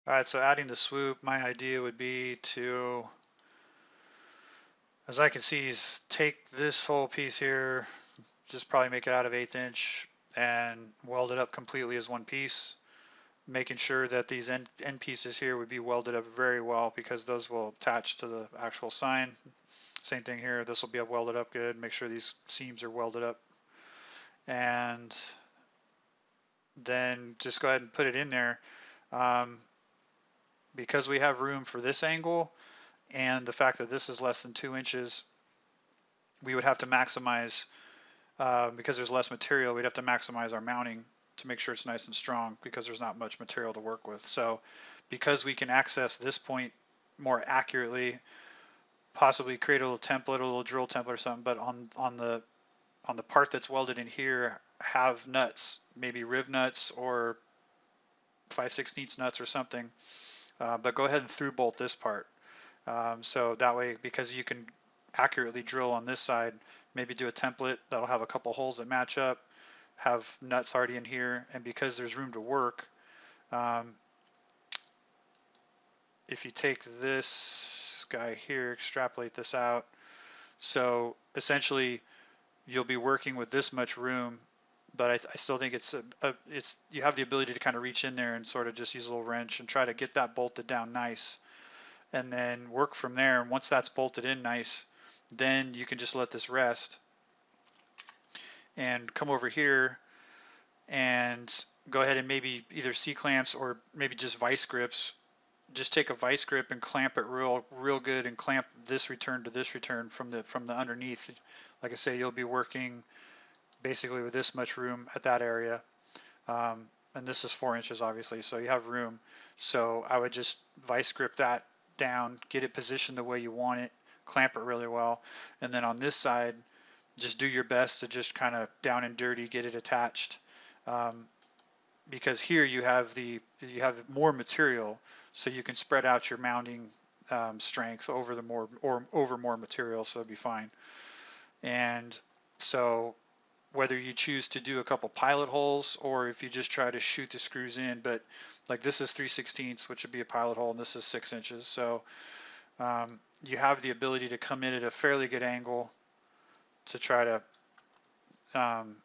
All right, so adding the swoop, my idea would be to, as I can see, is take this whole piece here, just probably make it out of 1/8 inch and weld it up completely as one piece, making sure that these end pieces here would be welded up very well because those will attach to the actual sign. Same thing here, this will be welded up good, make sure these seams are welded up, and then just go ahead and put it in there. Um, because we have room for this angle and the fact that this is less than 2 inches, we would have to maximize, because there's less material, we'd have to maximize our mounting to make sure it's nice and strong because there's not much material to work with. So because we can access this point more accurately, possibly create a little template, a little drill template or something, but on the part that's welded in here, have nuts, maybe riv nuts or 5/16 nuts or something, but go ahead and through bolt this part. So that way, because you can accurately drill on this side, maybe do a template that'll have a couple holes that match up, have nuts already in here, and because there's room to work, um, if you take this guy here, extrapolate this out, so essentially you'll be working with this much room, but I still think it's you have the ability to kind of reach in there and sort of just use a little wrench and try to get that bolted down nice, and then work from there. And once that's bolted in nice, then you can just let this rest and come over here and go ahead and maybe either C-clamps or maybe just vice grips. Just take a vice grip and clamp it real good and clamp this return to this return from the underneath. Like I say, you'll be working basically with this much room at that area. And this is 4 inches obviously, so you have room. So I would just vice grip that down, get it positioned the way you want it, clamp it really well, and then on this side, just do your best to just kind of down and dirty get it attached. Um, because here you have more material, so you can spread out your mounting strength over the more or over more material, so it'd be fine. And so whether you choose to do a couple pilot holes or if you just try to shoot the screws in, but like this is 3/16, which would be a pilot hole, and this is 6 inches. So you have the ability to come in at a fairly good angle to try to, um,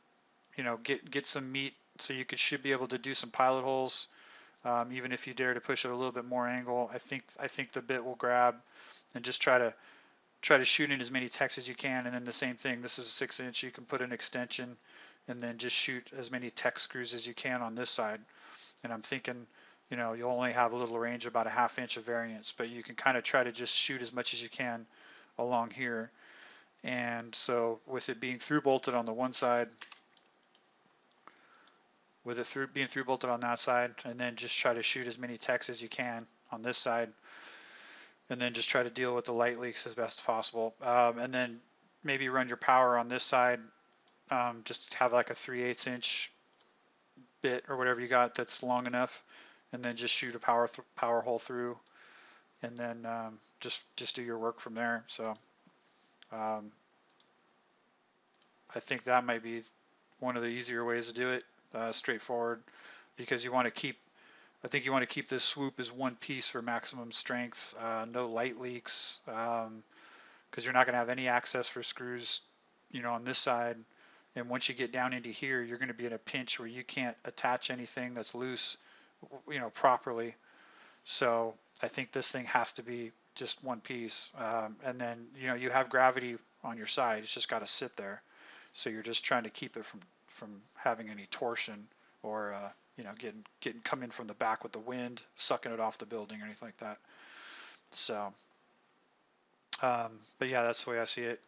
get some meat. So you should be able to do some pilot holes, even if you dare to push it a little bit more angle. I think the bit will grab, and just try to shoot in as many techs as you can. And then the same thing, this is a 6 inch, you can put an extension and then just shoot as many tech screws as you can on this side. And I'm thinking, you'll only have a little range, about a 1/2 inch of variance, but you can kind of try to just shoot as much as you can along here. And so with it being through bolted on the one side, with it being through bolted on that side, and then just try to shoot as many techs as you can on this side, and then just try to deal with the light leaks as best as possible. And then maybe run your power on this side, just have like a 3/8 inch bit or whatever you got that's long enough, and then just shoot a power hole through, and then just do your work from there. So um, I think that might be one of the easier ways to do it, straightforward, because I think you want to keep this swoop as one piece for maximum strength, no light leaks, because you're not going to have any access for screws, on this side. And once you get down into here, you're going to be in a pinch where you can't attach anything that's loose, properly. So I think this thing has to be just one piece. And then, you have gravity on your side. It's just got to sit there. So you're just trying to keep it from having any torsion or, getting coming from the back with the wind, sucking it off the building or anything like that. So, but yeah, that's the way I see it.